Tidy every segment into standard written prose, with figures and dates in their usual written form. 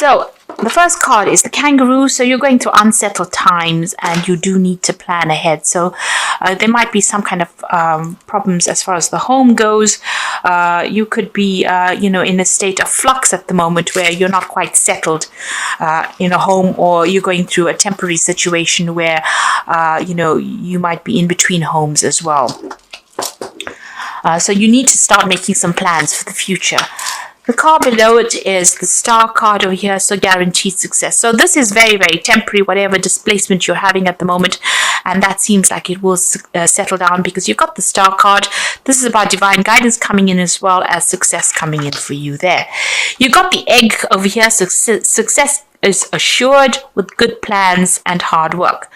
So the first card is the kangaroo. So you're going through unsettled times and you do need to plan ahead. So there might be some kind of problems as far as the home goes. You could be, in a state of flux at the moment where you're not quite settled in a home, or you're going through a temporary situation where, you might be in between homes as well. So you need to start making some plans for the future. The card below it is the star card over here, so guaranteed success. So this is very, very temporary, whatever displacement you're having at the moment, and that seems like it will settle down because you've got the star card. This is about divine guidance coming in as well as success coming in for you there. You've got the egg over here, so success is assured with good plans and hard work.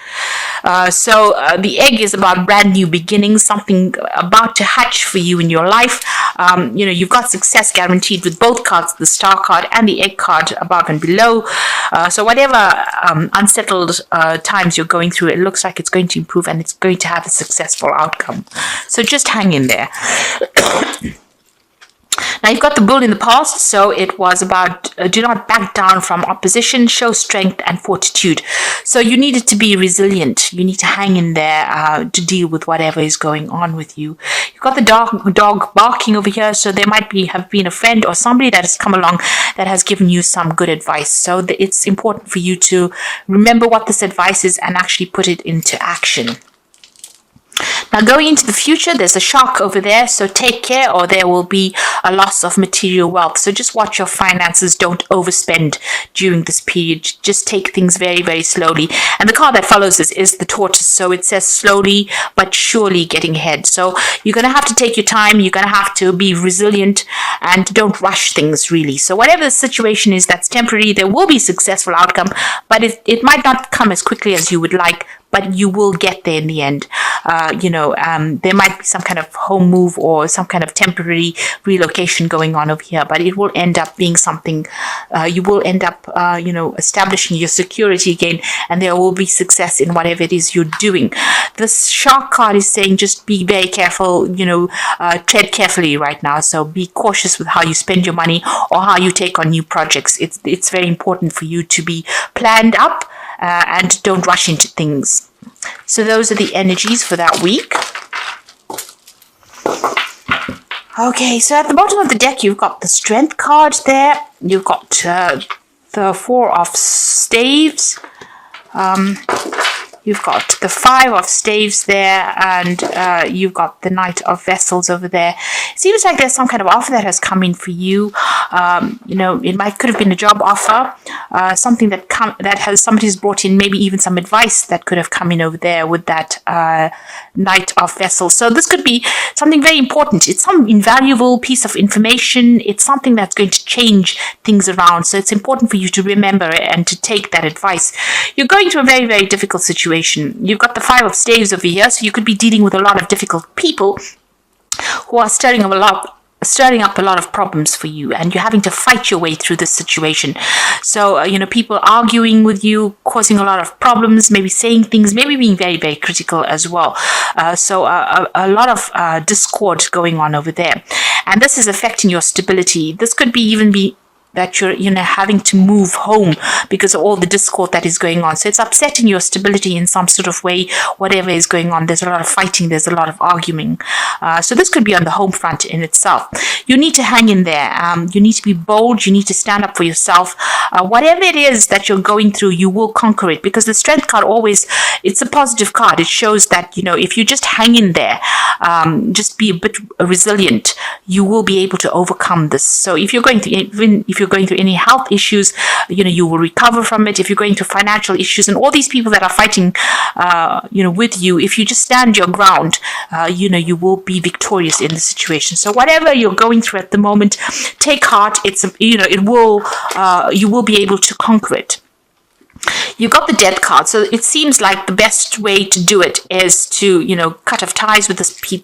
So the egg is about brand new beginnings, something about to hatch for you in your life. You've got success guaranteed with both cards, the star card and the egg card above and below. So whatever unsettled times you're going through, it looks like it's going to improve and it's going to have a successful outcome. So just hang in there. Now you've got the bull in the past, so it was about do not back down from opposition, show strength and fortitude. So you needed to be resilient. You need to hang in there to deal with whatever is going on with you. You've got the dog barking over here, so there might have been a friend or somebody that has come along that has given you some good advice. So it's important for you to remember what this advice is and actually put it into action. Now going into the future, there's a shark over there, so take care or there will be a loss of material wealth. So just watch your finances, don't overspend during this period. Just take things very, very slowly. And the card that follows this is the tortoise, so it says slowly but surely getting ahead. So you're going to have to take your time, you're going to have to be resilient and don't rush things really. So whatever the situation is that's temporary, there will be successful outcome, but it might not come as quickly as you would like, but you will get there in the end. There might be some kind of home move or some kind of temporary relocation going on over here, but it will end up being something, you will end up, establishing your security again, and there will be success in whatever it is you're doing. This shark card is saying just be very careful, tread carefully right now. So be cautious with how you spend your money or how you take on new projects. It's very important for you to be planned up and don't rush into things. So those are the energies for that week. Okay, so at the bottom of the deck, you've got the strength card there. You've got the Four of Staves. You've got the Five of Staves there, and you've got the Knight of Vessels over there. It seems like there's some kind of offer that has come in for you. It could have been a job offer, something that somebody's brought in, maybe even some advice that could have come in over there with that Knight of Vessels. So this could be something very important. It's some invaluable piece of information. It's something that's going to change things around. So it's important for you to remember it and to take that advice. You're going through a very, very difficult situation. You've got the Five of Staves over here, so you could be dealing with a lot of difficult people who are stirring up a lot of problems for you, and you're having to fight your way through this situation. So people arguing with you, causing a lot of problems, maybe saying things, maybe being very, very critical as well. So a lot of discord going on over there, and this is affecting your stability. This could even be that you're having to move home because of all the discord that is going on. So it's upsetting your stability in some sort of way, whatever is going on. There's a lot of fighting, there's a lot of arguing. So this could be on the home front in itself. You need to hang in there. You need to be bold. You need to stand up for yourself. Whatever it is that you're going through, you will conquer it, because the strength card it's a positive card. It shows that, if you just hang in there, just be a bit resilient, you will be able to overcome this. So if you're going through any health issues, you will recover from it. If you're going through financial issues and all these people that are fighting, with you, if you just stand your ground, you will be victorious in the situation. So whatever you're going through at the moment, take heart. You will be able to conquer it. You got the Death card, so it seems like the best way to do it is to, cut off ties with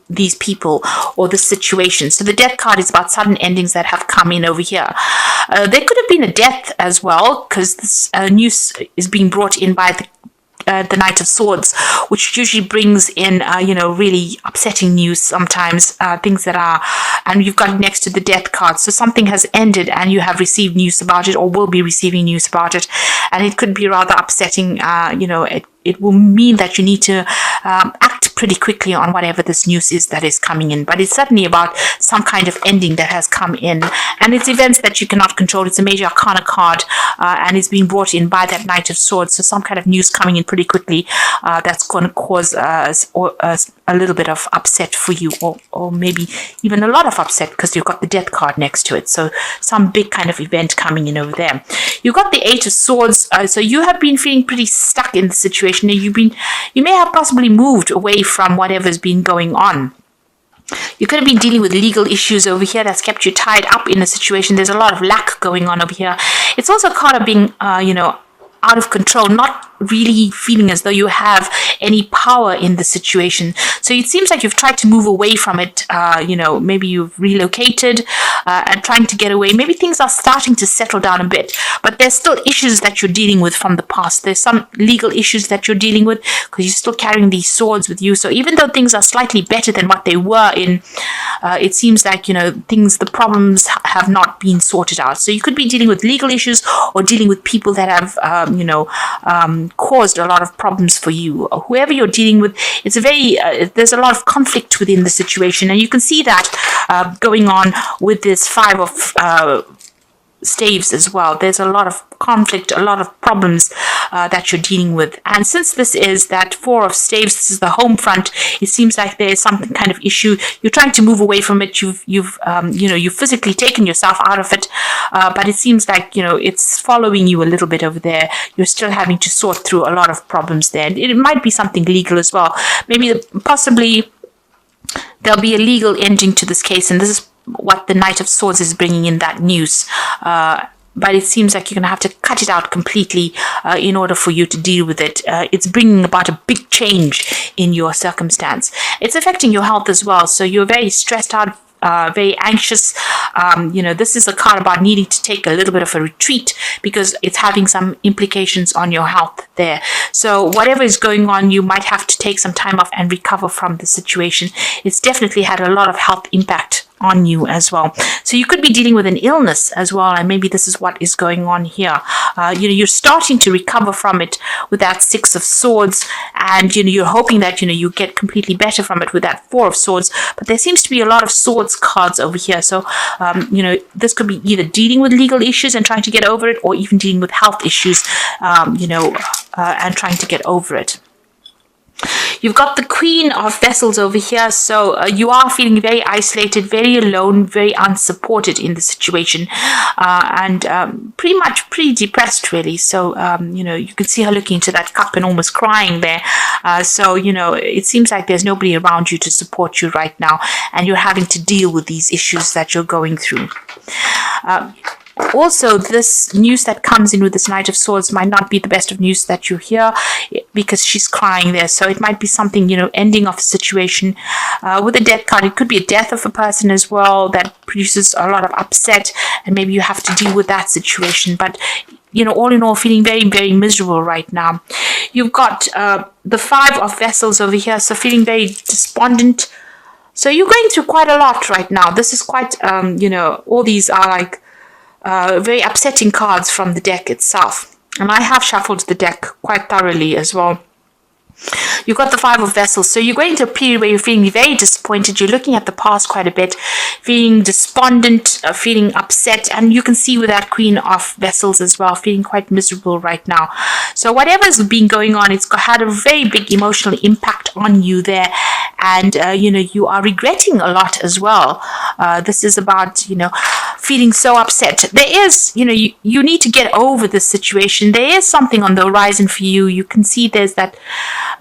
these people or the situation. So the Death card is about sudden endings that have come in over here. There could have been a death as well, because this news is being brought in by the Knight of Swords, which usually brings in, really upsetting news sometimes, things that are, and you've got next to the Death card. So something has ended and you have received news about it, or will be receiving news about it. And it could be rather upsetting. It will mean that you need to act pretty quickly on whatever this news is that is coming in. But it's certainly about some kind of ending that has come in. And it's events that you cannot control. It's a major arcana card, and it's being brought in by that Knight of Swords. So some kind of news coming in pretty quickly that's going to cause a little bit of upset for you, or maybe even a lot of upset, because you've got the Death card next to it. So some big kind of event coming in over there. You've got the Eight of Swords. So you have been feeling pretty stuck in the situation. You may have possibly moved away from whatever's been going on. You could have been dealing with legal issues over here that's kept you tied up in a situation. There's a lot of lack going on over here. It's also kind of being, out of control, not really feeling as though you have any power in the situation. So it seems like you've tried to move away from it. Maybe you've relocated and trying to get away. Maybe things are starting to settle down a bit, but there's still issues that you're dealing with from the past. There's some legal issues that you're dealing with because you're still carrying these swords with you. So even though things are slightly better than what they were in, it seems like, the problems have not been sorted out. So you could be dealing with legal issues or dealing with people that have, caused a lot of problems for you. Whoever you're dealing with, it's there's a lot of conflict within the situation, and you can see that going on with this Five of Staves as well. There's a lot of conflict, a lot of problems that you're dealing with. And since this is that Four of Staves, this is the home front, it seems like there's some kind of issue. You're trying to move away from it. You've physically taken yourself out of it, but it seems like, it's following you a little bit over there. You're still having to sort through a lot of problems there. It might be something legal as well. Maybe, possibly, there'll be a legal ending to this case, and this is what the Knight of Swords is bringing in, that news. But it seems like you're going to have to cut it out completely in order for you to deal with it. It's bringing about a big change in your circumstance. It's affecting your health as well. So you're very stressed out, very anxious. This is a card about needing to take a little bit of a retreat because it's having some implications on your health there. So whatever is going on, you might have to take some time off and recover from the situation. It's definitely had a lot of health impact on you as well. So you could be dealing with an illness as well, and maybe this is what is going on here. You're starting to recover from it with that Six of Swords, and you're hoping that you get completely better from it with that Four of Swords. But there seems to be a lot of swords cards over here. So this could be either dealing with legal issues and trying to get over it, or even dealing with health issues, and trying to get over it. You've got the Queen of Vessels over here, so you are feeling very isolated, very alone, very unsupported in the situation, and pretty depressed, really. So, you can see her looking into that cup and almost crying there. So, it seems like there's nobody around you to support you right now, and you're having to deal with these issues that you're going through. Also, this news that comes in with this Knight of Swords might not be the best of news that you hear, because she's crying there. So it might be something, ending of a situation. With the Death card, it could be a death of a person as well that produces a lot of upset, and maybe you have to deal with that situation. But, all in all, feeling very, very miserable right now. You've got the Five of Vessels over here, so feeling very despondent. So you're going through quite a lot right now. This is quite, all these are like very upsetting cards from the deck itself. And I have shuffled the deck quite thoroughly as well. You've got the Five of Vessels. So you're going to a period where you're feeling very disappointed. You're looking at the past quite a bit, feeling despondent, feeling upset. And you can see with that Queen of Vessels as well, feeling quite miserable right now. So whatever's been going on, it's had a very big emotional impact on you there. And, you are regretting a lot as well. This is about, feeling so upset. There is, you need to get over this situation. There is something on the horizon for you. You can see there's that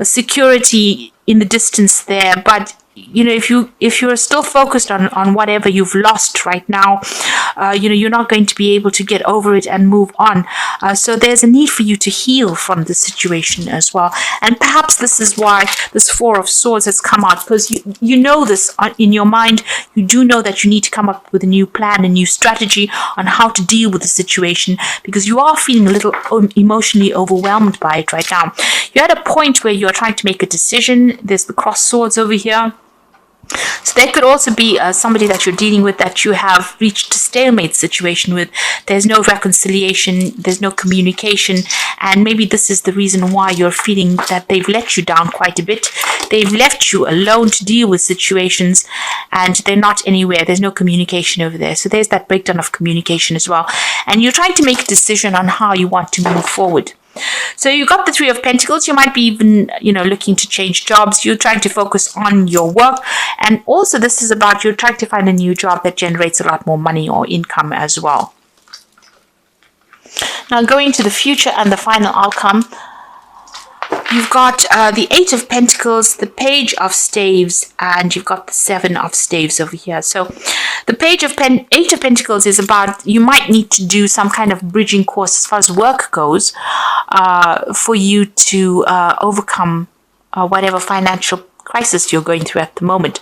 security in the distance there, but if you're still focused on whatever you've lost right now, you're not going to be able to get over it and move on. So there's a need for you to heal from the situation as well. And perhaps this is why this Four of Swords has come out, because you know this in your mind. You do know that you need to come up with a new plan, a new strategy on how to deal with the situation, because you are feeling a little emotionally overwhelmed by it right now. You're at a point where you're trying to make a decision. There's the cross swords over here. So there could also be somebody that you're dealing with that you have reached a stalemate situation with. There's no reconciliation, there's no communication, and maybe this is the reason why you're feeling that they've let you down quite a bit. They've left you alone to deal with situations, and they're not anywhere. There's no communication over there. So there's that breakdown of communication as well. And you're trying to make a decision on how you want to move forward. So you got the Three of Pentacles. You might be even, looking to change jobs. You're trying to focus on your work. And also this is about you're trying to find a new job that generates a lot more money or income as well. Now going to the future and the final outcome. You've got the Eight of Pentacles, the Page of Staves, and you've got the Seven of Staves over here. So the Eight of Pentacles is about you might need to do some kind of bridging course as far as work goes for you to overcome whatever financial crisis you're going through at the moment.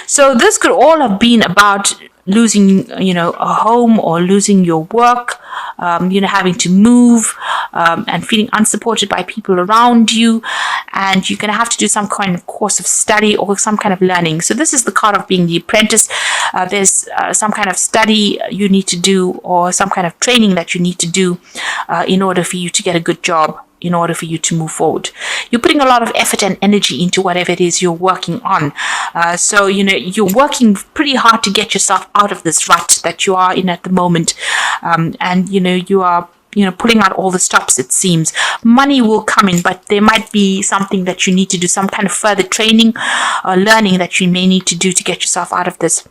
So this could all have been about losing, a home or losing your work, having to move and feeling unsupported by people around you. And you're going to have to do some kind of course of study or some kind of learning. So this is the card of being the apprentice. There's some kind of study you need to do or some kind of training that you need to do in order for you to get a good job, in order for you to move forward. You're putting a lot of effort and energy into whatever it is you're working on. So, you're working pretty hard to get yourself out of this rut that you are in at the moment. And, you are, pulling out all the stops, it seems. Money will come in, but there might be something that you need to do, some kind of further training or learning that you may need to do to get yourself out of this.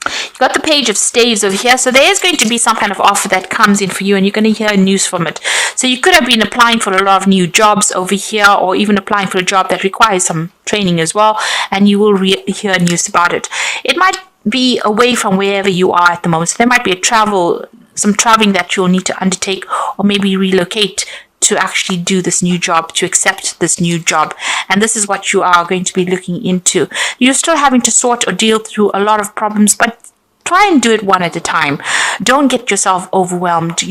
You've got the Page of Staves over here. So there is going to be some kind of offer that comes in for you and you're going to hear news from it. So you could have been applying for a lot of new jobs over here, or even applying for a job that requires some training as well, and you will hear news about it. It might be away from wherever you are at the moment. So there might be some traveling that you'll need to undertake, or maybe relocate to actually do this new job, to accept this new job. And this is what you are going to be looking into. You're still having to sort or deal through a lot of problems, but try and do it one at a time. Don't get yourself overwhelmed.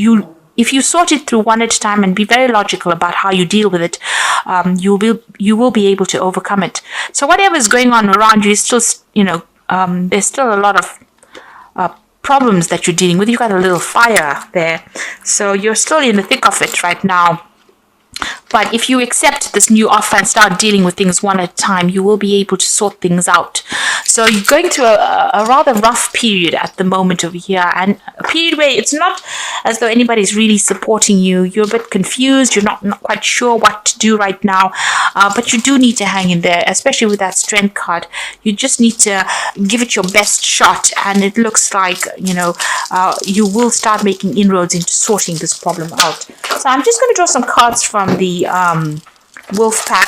If you sort it through one at a time and be very logical about how you deal with it, you will be able to overcome it. So whatever is going on around you is still, there's still a lot of problems that you're dealing with. You've got a little fire there. So you're still in the thick of it right now. But if you accept this new offer and start dealing with things one at a time, you will be able to sort things out. So you're going through a rather rough period at the moment over here, and a period where it's not as though anybody's really supporting you. You're a bit confused. You're not quite sure what to do right now, but you do need to hang in there, especially with that Strength card. You just need to give it your best shot, and it looks like, you will start making inroads into sorting this problem out. So I'm just going to draw some cards from the Wolf Pack,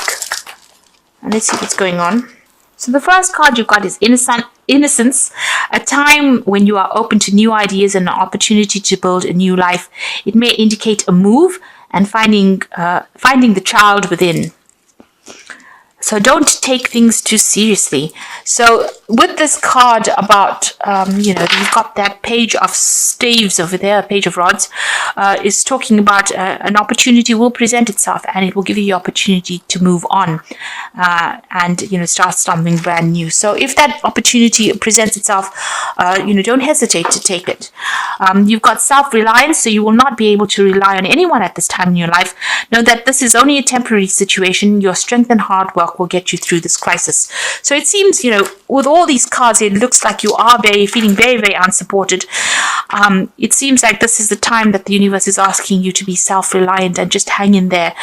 and let's see what's going on. So the first card you've got is Innocence, a time when you are open to new ideas and an opportunity to build a new life. It may indicate a move and finding the child within. So don't take things too seriously. So with this card about, you've got that Page of Staves over there, Page of Rods, is talking about an opportunity will present itself, and it will give you the opportunity to move on and, start something brand new. So if that opportunity presents itself, don't hesitate to take it. You've got self-reliance, so you will not be able to rely on anyone at this time in your life. Know that this is only a temporary situation. Your strength and hard work will get you through this crisis. So it seems, with all these cards, it looks like you are feeling very, very unsupported. It seems like this is the time that the universe is asking you to be self-reliant and just hang in there.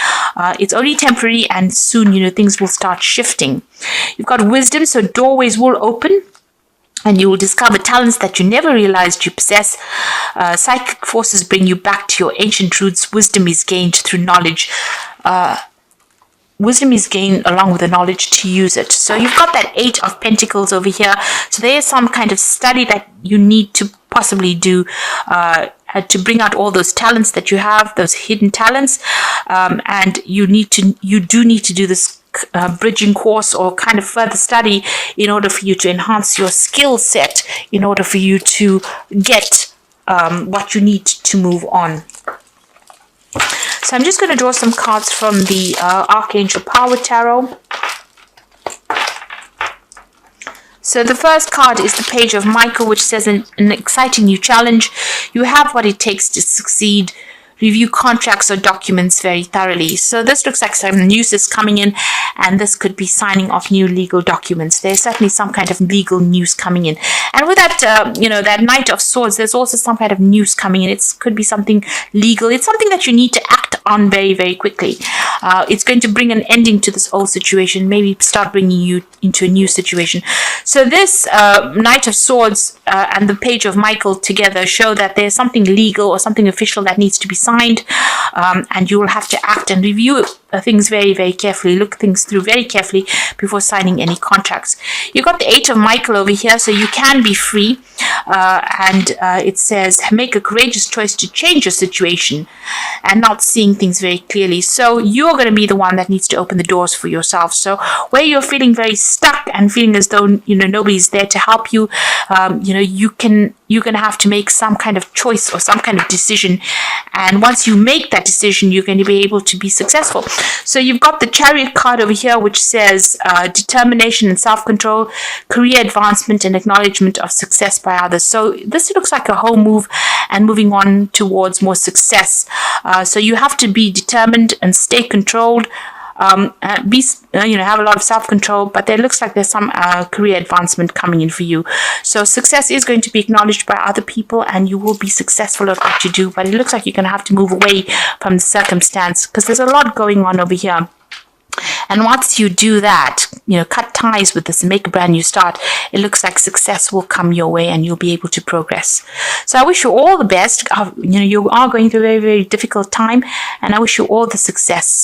It's only temporary, and soon, things will start shifting. You've got Wisdom, so doorways will open, and you will discover talents that you never realized you possess. Psychic forces bring you back to your ancient roots. Wisdom is gained through knowledge. wisdom is gained along with the knowledge to use it. So you've got that 8 of Pentacles over here. So there's some kind of study that you need to possibly do to bring out all those talents that you have, those hidden talents. And you do need to do this bridging course or kind of further study in order for you to enhance your skill set, in order for you to get what you need to move on. So I'm just going to draw some cards from the Archangel Power Tarot. So the first card is the Page of Michael, which says an exciting new challenge. You have what it takes to succeed. Review contracts or documents very thoroughly. So this looks like some news is coming in, and this could be signing off new legal documents. There's certainly some kind of legal news coming in. And with that, that Knight of Swords, there's also some kind of news coming in. It could be something legal. It's something that you need to act on very, very quickly. It's going to bring an ending to this old situation, maybe start bringing you into a new situation. So this Knight of Swords and the Page of Michael together show that there's something legal or something official that needs to be signed, and you will have to act and review things very, very carefully, look things through very carefully before signing any contracts. You've got the 8 of Michael over here, so you can be free, and it says make a courageous choice to change your situation and not seeing things very clearly. So you're going to be the one that needs to open the doors for yourself. So where you're feeling very stuck and feeling as though nobody's there to help you, you're going to have to make some kind of choice or some kind of decision, and once you make that decision, you're going to be able to be successful. So you've got the Chariot card over here, which says determination and self-control, career advancement and acknowledgement of success by others. So this looks like a whole move and moving on towards more success. So you have to be determined and stay controlled. Have a lot of self-control, but there looks like there's some career advancement coming in for you. So success is going to be acknowledged by other people, and you will be successful at what you do, but it looks like you're going to have to move away from the circumstance, because there's a lot going on over here. And once you do that, cut ties with this and make a brand new start, it looks like success will come your way and you'll be able to progress. So I wish you all the best. You are going through a very, very difficult time, and I wish you all the success.